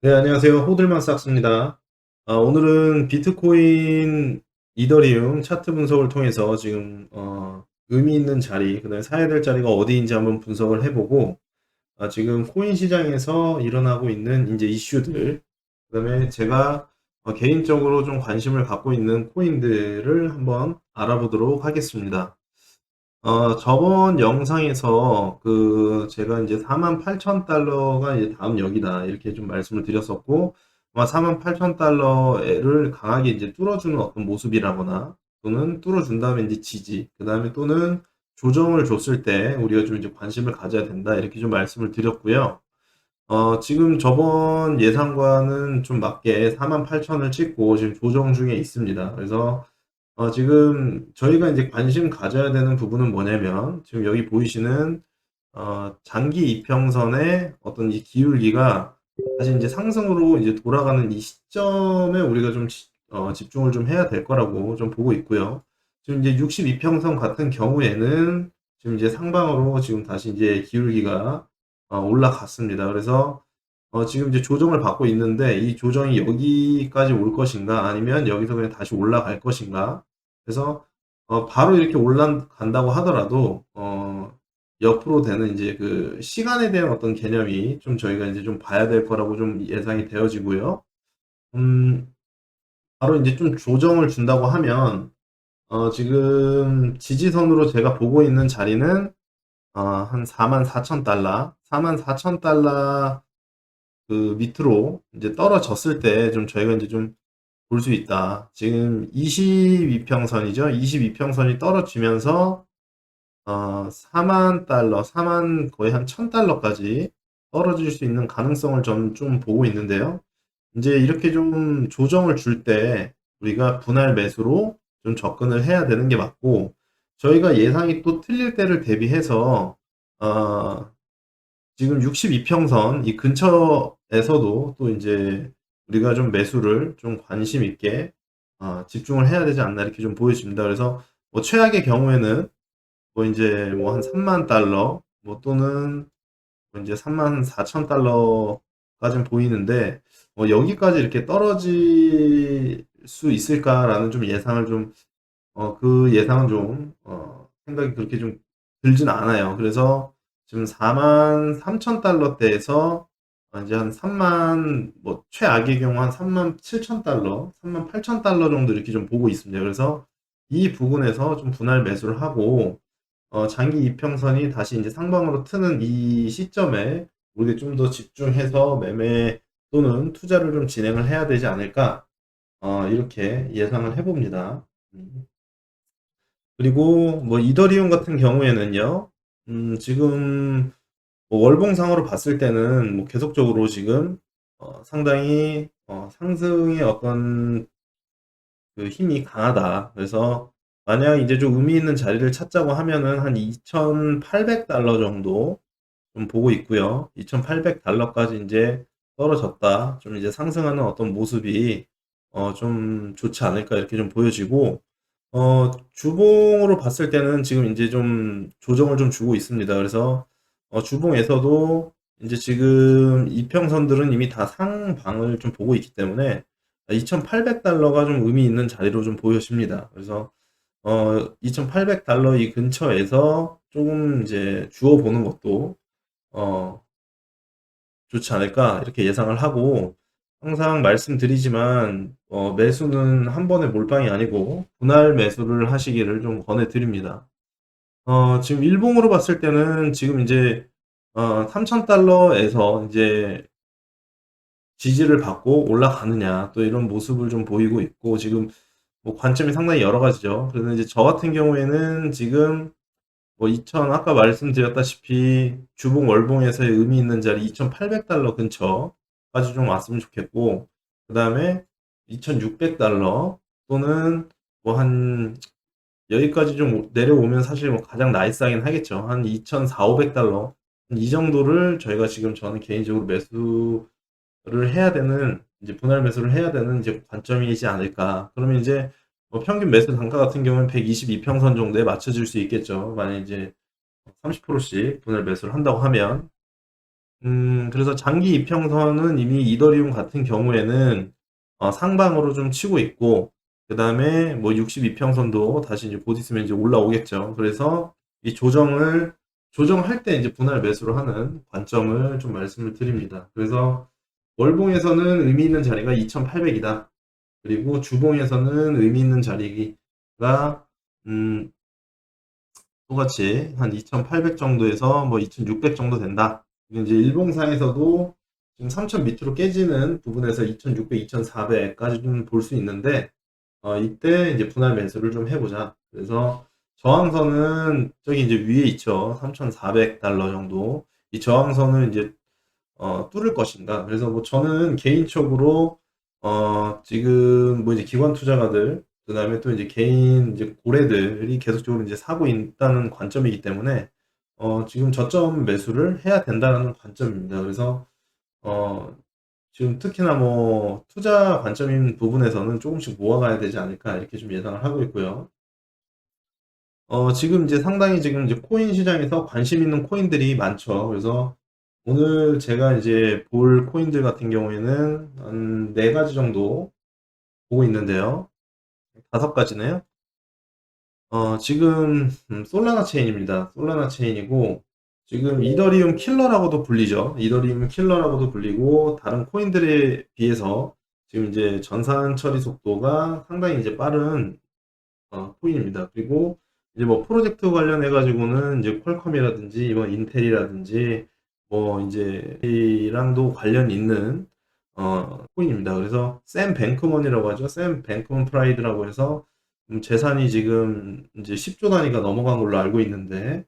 네, 안녕하세요. 호들만 싹스입니다. 오늘은 비트코인, 이더리움 차트 분석을 통해서 지금 의미 있는 자리, 그다음에 사야 될 자리가 어디인지 한번 분석을 해보고, 지금 코인 시장에서 일어나고 있는 이제 이슈들, 그다음에 제가 개인적으로 좀 관심을 갖고 있는 코인들을 한번 알아보도록 하겠습니다. 저번 영상에서 제가 이제 48,000달러가 이제 다음 역이다. 이렇게 좀 말씀을 드렸었고, 아마 48,000달러를 강하게 이제 뚫어주는 어떤 모습이라거나, 또는 뚫어준 다음에 이제 지지, 그 다음에 또는 조정을 줬을 때 우리가 좀 이제 관심을 가져야 된다. 이렇게 좀 말씀을 드렸고요. 지금 저번 예상과는 좀 맞게 48,000을 찍고 지금 조정 중에 있습니다. 그래서 지금 저희가 이제 관심 가져야 되는 부분은 뭐냐면, 지금 여기 보이시는, 장기 이평선의 어떤 이 기울기가 다시 이제 상승으로 이제 돌아가는 이 시점에 우리가 좀 집중을 좀 해야 될 거라고 좀 보고 있고요. 지금 이제 62평선 같은 경우에는 지금 이제 상방으로 지금 다시 이제 기울기가 올라갔습니다. 그래서 지금 이제 조정을 받고 있는데, 이 조정이 여기까지 올 것인가, 아니면 여기서 그냥 다시 올라갈 것인가. 그래서 바로 이렇게 올라간다고 하더라도 옆으로 되는 이제 그 시간에 대한 어떤 개념이 좀 저희가 이제 좀 봐야 될 거라고 좀 예상이 되어지고요. 음, 바로 이제 좀 조정을 준다고 하면 지금 지지선으로 제가 보고 있는 자리는 한 44,000달러, 44,000달러 그 밑으로 이제 떨어졌을 때 좀 저희가 이제 좀 볼 수 있다. 지금 22평선이죠. 22평선이 떨어지면서 4만 달러, 4만 거의 한 1000달러까지 떨어질 수 있는 가능성을 저는 좀 보고 있는데요. 이제 이렇게 좀 조정을 줄 때 우리가 분할 매수로 좀 접근을 해야 되는 게 맞고, 저희가 예상이 또 틀릴 때를 대비해서 어, 지금 62평선 이 근처에서도 또 이제 우리가 좀 매수를 좀 관심 있게 집중을 해야 되지 않나 이렇게 좀 보여집니다. 그래서 뭐 최악의 경우에는 뭐 이제 뭐 한 3만 달러 뭐 또는 뭐 이제 3만 4천 달러까지는 보이는데, 여기까지 이렇게 떨어질 수 있을까라는 좀 예상을 좀 그 예상은 좀 생각이 그렇게 좀 들진 않아요. 그래서 지금 4만 3천 달러대에서 이제 한 3만, 뭐 최악의 경우 한 3만 7천 달러, 3만 8천 달러 정도 이렇게 좀 보고 있습니다. 그래서 이 부분에서 좀 분할 매수를 하고 장기 이평선이 다시 이제 상방으로 트는 이 시점에 우리가 좀 더 집중해서 매매 또는 투자를 좀 진행을 해야 되지 않을까, 이렇게 예상을 해봅니다. 그리고 뭐 이더리움 같은 경우에는요, 지금 뭐 월봉상으로 봤을 때는 뭐 계속적으로 지금 상당히 상승의 어떤 그 힘이 강하다. 그래서 만약 이제 좀 의미 있는 자리를 찾자고 하면은 한 2,800달러 정도 좀 보고 있고요. 2,800달러까지 이제 떨어졌다. 좀 이제 상승하는 어떤 모습이 좀 좋지 않을까 이렇게 좀 보여지고, 주봉으로 봤을 때는 지금 이제 좀 조정을 좀 주고 있습니다. 그래서 주봉에서도 이제 지금 이평선들은 이미 다 상방을 좀 보고 있기 때문에 2,800달러가 좀 의미 있는 자리로 좀 보여집니다. 그래서 2,800달러 이 근처에서 조금 이제 주워보는 것도 어, 좋지 않을까 이렇게 예상을 하고, 항상 말씀드리지만 매수는 한 번에 몰빵이 아니고 분할 매수를 하시기를 좀 권해드립니다. 지금 일봉으로 봤을 때는 지금 이제 3,000달러에서 이제 지지를 받고 올라가느냐 또 이런 모습을 좀 보이고 있고, 지금 뭐 관점이 상당히 여러 가지죠. 그래서 이제 저 같은 경우에는 지금 뭐 2,000, 아까 말씀드렸다시피 주봉 월봉에서의 의미 있는 자리 2,800달러 근처까지 좀 왔으면 좋겠고, 그 다음에 2,600달러 또는 뭐 한 여기까지 좀 내려오면 사실 뭐 가장 나이스하긴 하겠죠. 한 2,400, 500달러 이 정도를 저희가 지금 저는 개인적으로 매수를 해야 되는, 이제 분할 매수를 해야 되는 이제 관점이지 않을까. 그러면 이제 뭐 평균 매수 단가 같은 경우는 122평선 정도에 맞춰질 수 있겠죠. 만약 이제 30%씩 분할 매수를 한다고 하면. 그래서 장기 이평선은 이미 이더리움 같은 경우에는 상방으로 좀 치고 있고, 그 다음에 뭐 62평선도 다시 이제 곧 있으면 이제 올라오겠죠. 그래서 이 조정할 때 이제 분할 매수를 하는 관점을 좀 말씀을 드립니다. 그래서 월봉에서는 의미 있는 자리가 2800이다. 그리고 주봉에서는 의미 있는 자리가, 음, 똑같이 한 2800 정도에서 뭐 2600 정도 된다. 이제 일봉상에서도 지금 3000 밑으로 깨지는 부분에서 2600, 2400까지 좀 볼 수 있는데, 이때 이제 분할 매수를 좀 해보자. 그래서 저항선은 저기 이제 위에 있죠. 3,400달러 정도. 이 저항선을 이제 뚫을 것인가. 그래서 뭐 저는 개인적으로 지금 뭐 이제 기관 투자가들, 그다음에 또 이제 개인 이제 고래들이 계속적으로 이제 사고 있다는 관점이기 때문에 지금 저점 매수를 해야 된다는 관점입니다. 그래서 어 지금 특히나 뭐 투자 관점인 부분에서는 조금씩 모아가야 되지 않을까 이렇게 좀 예상을 하고 있고요. 지금 이제 상당히 지금 이제 코인 시장에서 관심 있는 코인들이 많죠. 그래서 오늘 제가 이제 볼 코인들 같은 경우에는 한 네 가지 정도 보고 있는데요. 다섯 가지네요. 지금 솔라나 체인입니다. 솔라나 체인이고 지금 이더리움 킬러라고도 불리죠. 이더리움 킬러라고도 불리고 다른 코인들에 비해서 지금 이제 전산 처리 속도가 상당히 이제 빠른 코인입니다. 그리고 이제 뭐 프로젝트 관련해 가지고는 이제 퀄컴이라든지 이번 인텔이라든지 뭐 이제 이랑도 관련 있는 코인입니다. 그래서 샘 뱅크먼이라고 하죠. 샘 뱅크먼 프라이드라고 해서 재산이 지금 이제 10조 단위가 넘어간 걸로 알고 있는데,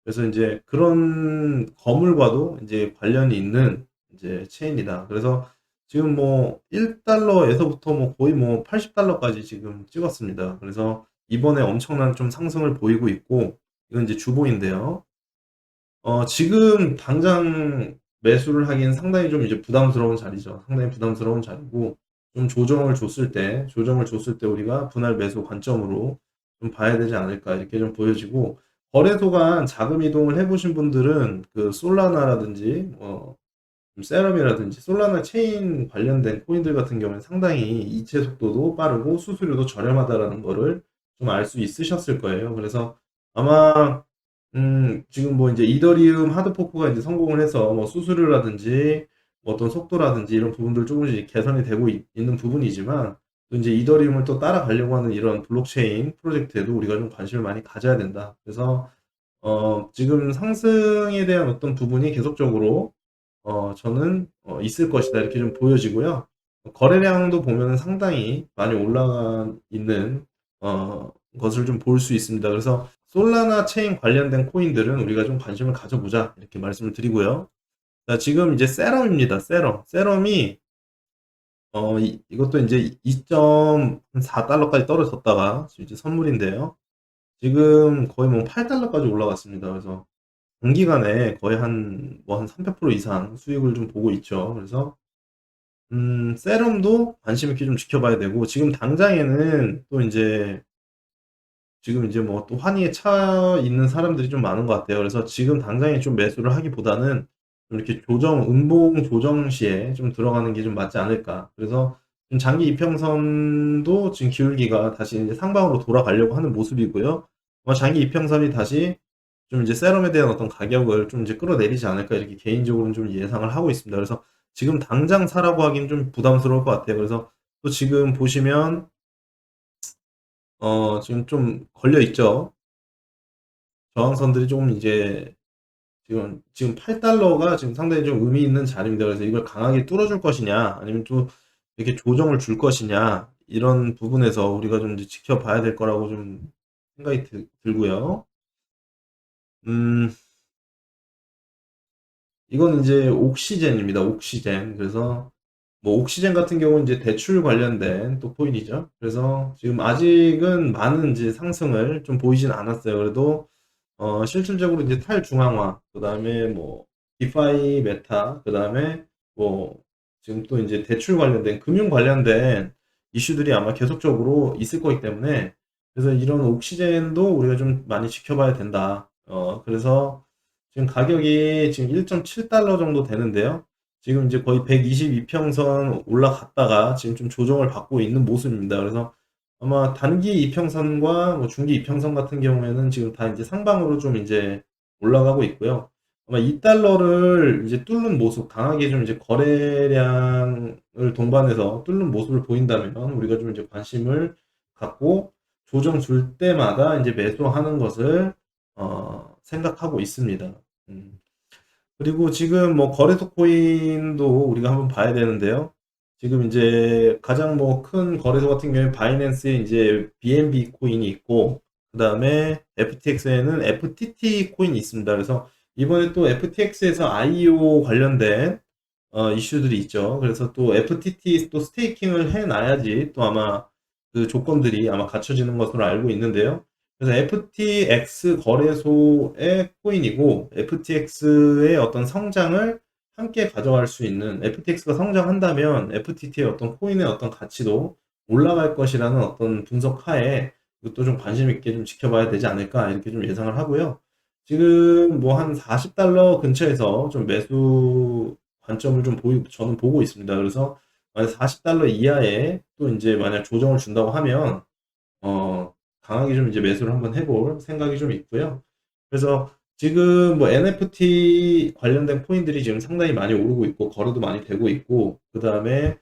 그래서 이제 그런 거물과도 이제 관련이 있는 이제 체인이다. 그래서 지금 뭐 1달러에서부터 뭐 거의 뭐 80달러까지 지금 찍었습니다. 그래서 이번에 엄청난 좀 상승을 보이고 있고, 이건 이제 주봉인데요. 지금 당장 매수를 하기엔 상당히 좀 이제 부담스러운 자리죠. 상당히 부담스러운 자리고, 좀 조정을 줬을 때 우리가 분할 매수 관점으로 좀 봐야 되지 않을까 이렇게 좀 보여지고, 거래소 간 자금 이동을 해보신 분들은 그 솔라나라든지 세럼이라든지 솔라나 체인 관련된 코인들 같은 경우는 상당히 이체 속도도 빠르고 수수료도 저렴하다라는 거를 좀 알 수 있으셨을 거예요. 그래서 아마 지금 뭐 이제 이더리움 하드포크가 이제 성공을 해서 뭐 수수료라든지 뭐 어떤 속도라든지 이런 부분들 조금씩 개선이 되고 있는 부분이지만, 또 이제 이더리움을 또 따라가려고 하는 이런 블록체인 프로젝트에도 우리가 좀 관심을 많이 가져야 된다. 그래서 지금 상승에 대한 어떤 부분이 계속적으로 저는 있을 것이다 이렇게 좀 보여지고요. 거래량도 보면은 상당히 많이 올라가 있는 것을 좀 볼 수 있습니다. 그래서 솔라나 체인 관련된 코인들은 우리가 좀 관심을 가져보자 이렇게 말씀을 드리고요. 자, 지금 이제 세럼입니다. 세럼이 이것도 이제 2.4달러까지 떨어졌다가 지금 이제 선물인데요. 지금 거의 뭐 8달러까지 올라갔습니다. 그래서 단기간에 거의 한 300% 이상 수익을 좀 보고 있죠. 그래서 세럼도 관심 있게 좀 지켜봐야 되고, 지금 당장에는 또 이제 지금 이제 뭐 또 환희에 차 있는 사람들이 좀 많은 것 같아요. 그래서 지금 당장에 좀 매수를 하기보다는 좀 이렇게 음봉 조정 시에 좀 들어가는 게 좀 맞지 않을까. 그래서 좀 장기 이평선도 지금 기울기가 다시 이제 상방으로 돌아가려고 하는 모습이고요. 장기 이평선이 다시 좀 이제 세럼에 대한 어떤 가격을 좀 이제 끌어내리지 않을까 이렇게 개인적으로는 좀 예상을 하고 있습니다. 그래서 지금 당장 사라고 하긴 좀 부담스러울 것 같아요. 그래서 또 지금 보시면 지금 좀 걸려 있죠. 저항선들이 조금 이제 지금 8달러가 지금 상당히 좀 의미 있는 자리입니다. 그래서 이걸 강하게 뚫어줄 것이냐, 아니면 또 이렇게 조정을 줄 것이냐, 이런 부분에서 우리가 좀 이제 지켜봐야 될 거라고 좀 생각이 들고요. 음, 이건 이제 옥시젠입니다. 옥시젠. 그래서 뭐 옥시젠 같은 경우는 이제 대출 관련된 또 코인이죠. 그래서 지금 아직은 많은 이제 상승을 좀 보이진 않았어요. 그래도 실질적으로 이제 탈중앙화, 그 다음에 뭐 디파이 메타, 그 다음에 뭐 지금 또 이제 대출 관련된 금융 관련된 이슈들이 아마 계속적으로 있을 거기 때문에, 그래서 이런 옥시젠도 우리가 좀 많이 지켜봐야 된다. 그래서 지금 가격이 지금 1.7달러 정도 되는데요. 지금 이제 거의 122평선 올라갔다가 지금 좀 조정을 받고 있는 모습입니다. 그래서 아마 단기 이평선과 뭐 중기 이평선 같은 경우에는 지금 다 이제 상방으로 좀 이제 올라가고 있고요. 아마 2달러를 이제 뚫는 모습, 강하게 좀 이제 거래량을 동반해서 뚫는 모습을 보인다면 우리가 좀 이제 관심을 갖고 조정 줄 때마다 이제 매수하는 것을 생각하고 있습니다. 음. 그리고 지금 뭐 거래소 코인도 우리가 한번 봐야 되는데요. 지금 이제 가장 뭐 큰 거래소 같은 경우에 바이낸스에 이제 BNB 코인이 있고, 그 다음에 FTX에는 FTT 코인이 있습니다. 그래서 이번에 또 FTX에서 IEO 관련된 이슈들이 있죠. 그래서 또 FTT 또 스테이킹을 해놔야지 또 아마 그 조건들이 아마 갖춰지는 것으로 알고 있는데요. 그래서 FTX 거래소의 코인이고 FTX의 어떤 성장을 함께 가져갈 수 있는, FTX가 성장한다면 FTT의 어떤 코인의 어떤 가치도 올라갈 것이라는 어떤 분석하에 이것도 좀 관심 있게 좀 지켜봐야 되지 않을까 이렇게 좀 예상을 하고요. 지금 뭐 한 40달러 근처에서 좀 매수 관점을 좀 저는 보고 있습니다. 그래서 만약 40달러 이하에 또 이제 만약 조정을 준다고 하면 강하게 좀 이제 매수를 한번 해볼 생각이 좀 있고요. 그래서 지금 뭐 NFT 관련된 코인들이 지금 상당히 많이 오르고 있고 거래도 많이 되고 있고, 그 다음에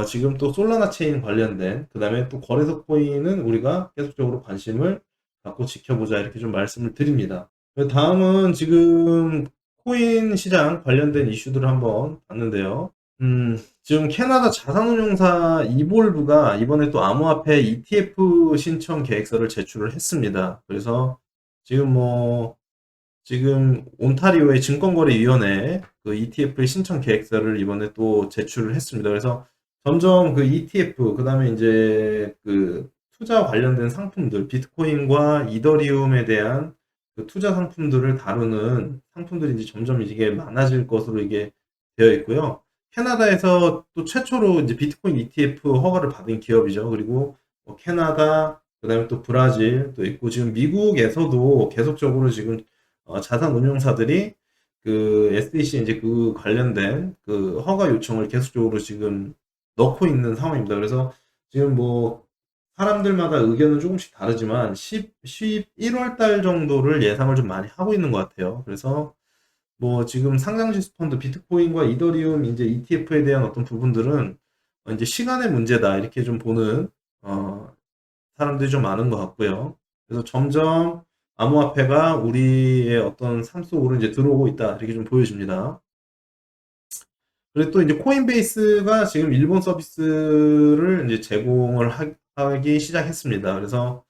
지금 또 솔라나 체인 관련된, 그 다음에 또 거래소 코인은 우리가 계속적으로 관심을 갖고 지켜보자 이렇게 좀 말씀을 드립니다. 다음은 지금 코인 시장 관련된 이슈들을 한번 봤는데요. 지금 캐나다 자산운용사 이볼브가 이번에 또 암호화폐 ETF 신청 계획서를 제출을 했습니다. 그래서 지금 뭐 지금 온타리오의 증권거래위원회 그 ETF 신청 계획서를 이번에 또 제출을 했습니다. 그래서 점점 그 ETF, 그 다음에 이제 그 투자 관련된 상품들, 비트코인과 이더리움에 대한 그 투자 상품들을 다루는 상품들이 이제 점점 이게 많아질 것으로 이게 되어 있고요. 캐나다에서 또 최초로 이제 비트코인 ETF 허가를 받은 기업이죠. 그리고 뭐 캐나다, 그 다음에 또 브라질 또 있고, 지금 미국에서도 계속적으로 지금 자산 운용사들이 그 SEC 이제 그 관련된 그 허가 요청을 계속적으로 지금 넣고 있는 상황입니다. 그래서 지금 뭐 사람들마다 의견은 조금씩 다르지만 11월 달 정도를 예상을 좀 많이 하고 있는 것 같아요. 그래서 뭐 지금 상장지수 펀드 비트코인과 이더리움 이제 ETF에 대한 어떤 부분들은 이제 시간의 문제다 이렇게 좀 보는 사람들이 좀 많은 것 같고요. 그래서 점점 암호화폐가 우리의 어떤 삶 속으로 이제 들어오고 있다 이렇게 좀 보여집니다. 그리고 또 이제 코인베이스가 지금 일본 서비스를 이제 제공을 하기 시작했습니다. 그래서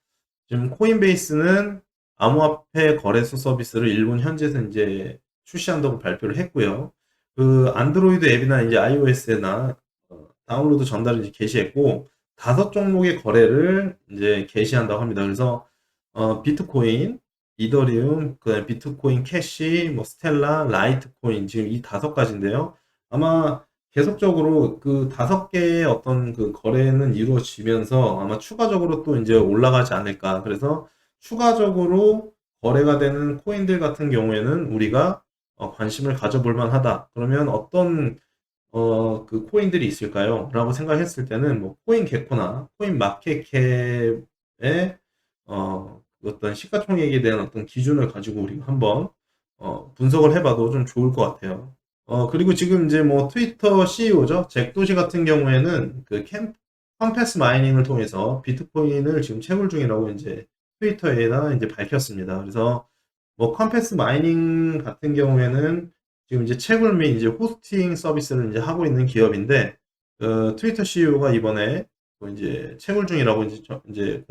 지금 코인베이스는 암호화폐 거래소 서비스를 일본 현지에서 이제 출시한다고 발표를 했고요. 그 안드로이드 앱이나 이제 iOS나 다운로드 전달을 이제 개시했고 5종목의 거래를 이제 개시한다고 합니다. 그래서 비트코인, 이더리움, 그다음에 비트코인 캐시, 뭐 스텔라, 라이트코인 지금 이 5가지인데요. 아마 계속적으로 그 5개의 어떤 그 거래는 이루어지면서 아마 추가적으로 또 이제 올라가지 않을까. 그래서 추가적으로 거래가 되는 코인들 같은 경우에는 우리가 관심을 가져볼 만하다. 그러면 어떤 그 코인들이 있을까요? 라고 생각했을 때는 뭐 코인 개코나 코인 마켓캡의 어떤 시가총액에 대한 어떤 기준을 가지고 우리가 한번 분석을 해봐도 좀 좋을 것 같아요. 그리고 지금 이제 뭐 트위터 CEO죠. 잭 도시 같은 경우에는 그 컴패스 마이닝을 통해서 비트코인을 지금 채굴 중이라고 이제 트위터에다 이제 밝혔습니다. 그래서 뭐 컴패스 마이닝 같은 경우에는 지금 이제 채굴 및 이제 호스팅 서비스를 이제 하고 있는 기업인데, 트위터 CEO가 이번에 뭐 이제 채굴 중이라고 이제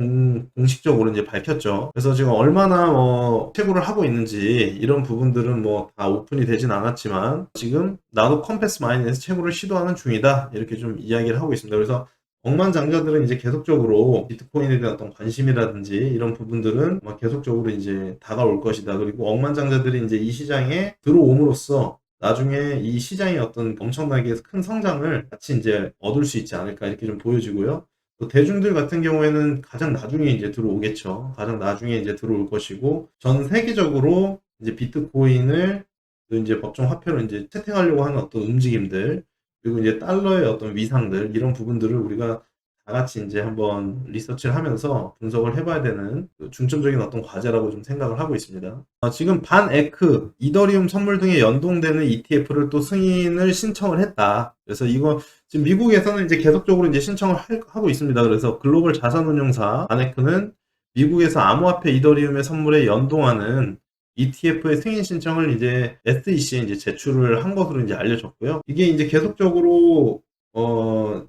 공식적으로 이제 밝혔죠. 그래서 지금 얼마나 뭐 채굴을 하고 있는지 이런 부분들은 뭐 다 오픈이 되진 않았지만 지금 나도 컴패스 마이닝에서 채굴을 시도하는 중이다 이렇게 좀 이야기를 하고 있습니다. 그래서 억만장자들은 이제 계속적으로 비트코인에 대한 어떤 관심이라든지 이런 부분들은 계속적으로 이제 다가올 것이다. 그리고 억만장자들이 이제 이 시장에 들어옴으로써 나중에 이 시장의 어떤 엄청나게 큰 성장을 같이 이제 얻을 수 있지 않을까 이렇게 좀 보여지고요. 또 대중들 같은 경우에는 가장 나중에 이제 들어오겠죠. 가장 나중에 이제 들어올 것이고 전 세계적으로 이제 비트코인을 또 이제 법정 화폐로 이제 채택하려고 하는 어떤 움직임들, 그리고 이제 달러의 어떤 위상들, 이런 부분들을 우리가 다 같이 이제 한번 리서치를 하면서 분석을 해봐야 되는 그 중점적인 어떤 과제라고 좀 생각을 하고 있습니다. 지금 반에크, 이더리움 선물 등에 연동되는 ETF를 또 승인을 신청을 했다. 그래서 이거 지금 미국에서는 이제 계속적으로 이제 신청을 하고 있습니다. 그래서 글로벌 자산운용사 반에크는 미국에서 암호화폐 이더리움의 선물에 연동하는 ETF의 승인 신청을 이제 SEC에 이제 제출을 한 것으로 이제 알려졌고요. 이게 이제 계속적으로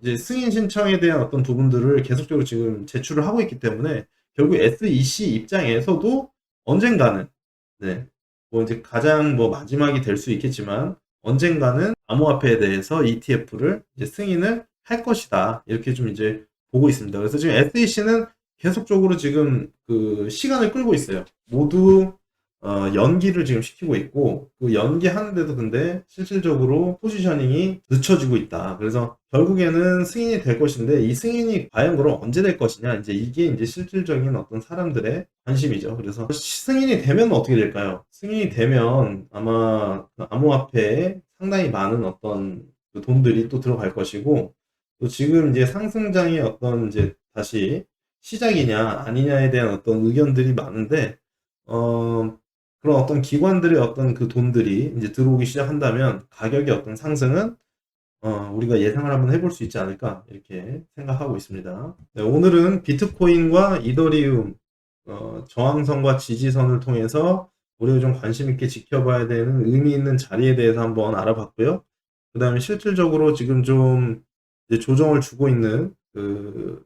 이제 승인 신청에 대한 어떤 부분들을 계속적으로 지금 제출을 하고 있기 때문에 결국 SEC 입장에서도 언젠가는, 네, 뭐 이제 가장 뭐 마지막이 될 수 있겠지만 언젠가는 암호화폐에 대해서 ETF를 이제 승인을 할 것이다. 이렇게 좀 이제 보고 있습니다. 그래서 지금 SEC는 계속적으로 지금 그 시간을 끌고 있어요. 모두 연기를 지금 시키고 있고, 그 연기하는데도 근데 실질적으로 포지셔닝이 늦춰지고 있다. 그래서 결국에는 승인이 될 것인데, 이 승인이 과연 그럼 언제 될 것이냐, 이제 이게 이제 실질적인 어떤 사람들의 관심이죠. 그래서 승인이 되면 어떻게 될까요? 승인이 되면 아마 그 암호화폐에 상당히 많은 어떤 그 돈들이 또 들어갈 것이고, 또 지금 이제 상승장의 어떤 이제 다시 시작이냐 아니냐에 대한 어떤 의견들이 많은데, 그런 어떤 기관들의 어떤 그 돈들이 이제 들어오기 시작한다면 가격의 어떤 상승은 우리가 예상을 한번 해볼 수 있지 않을까 이렇게 생각하고 있습니다. 네, 오늘은 비트코인과 이더리움 저항선과 지지선을 통해서 우리가 좀 관심 있게 지켜봐야 되는 의미 있는 자리에 대해서 한번 알아봤고요. 그 다음에 실질적으로 지금 좀 이제 조정을 주고 있는 그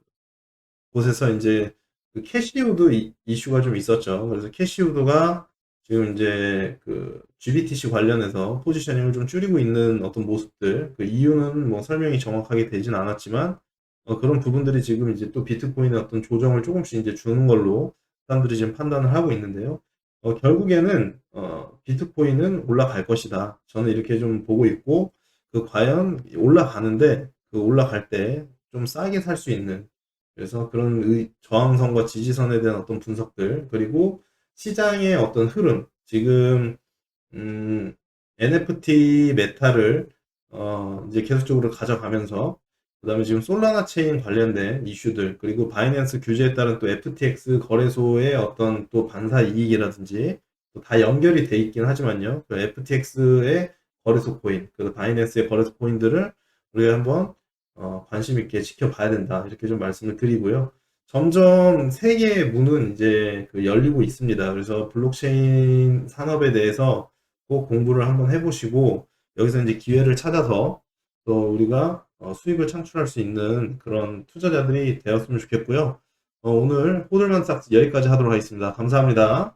곳에서 이제 그 캐시우드 이슈가 좀 있었죠. 그래서 캐시우드가 지금 이제 그 GBTC 관련해서 포지셔닝을 좀 줄이고 있는 어떤 모습들, 그 이유는 뭐 설명이 정확하게 되진 않았지만, 그런 부분들이 지금 이제 또 비트코인의 어떤 조정을 조금씩 이제 주는 걸로 사람들이 지금 판단을 하고 있는데요. 결국에는, 비트코인은 올라갈 것이다. 저는 이렇게 좀 보고 있고, 그 과연 올라가는데, 그 올라갈 때 좀 싸게 살 수 있는, 그래서 그런 저항선과 지지선에 대한 어떤 분석들, 그리고 시장의 어떤 흐름, 지금 NFT 메타를 이제 계속적으로 가져가면서, 그다음에 지금 솔라나 체인 관련된 이슈들, 그리고 바이낸스 규제에 따른 또 FTX 거래소의 어떤 또 반사 이익이라든지 다 연결이 돼 있긴 하지만요. 그 FTX의 거래소 코인, 그 바이낸스의 거래소 코인들을 우리가 한번 관심 있게 지켜봐야 된다. 이렇게 좀 말씀을 드리고요. 점점 세계의 문은 이제 그 열리고 있습니다. 그래서 블록체인 산업에 대해서 꼭 공부를 한번 해보시고, 여기서 이제 기회를 찾아서 또 우리가 수익을 창출할 수 있는 그런 투자자들이 되었으면 좋겠고요. 오늘 호들만 삭스 여기까지 하도록 하겠습니다. 감사합니다.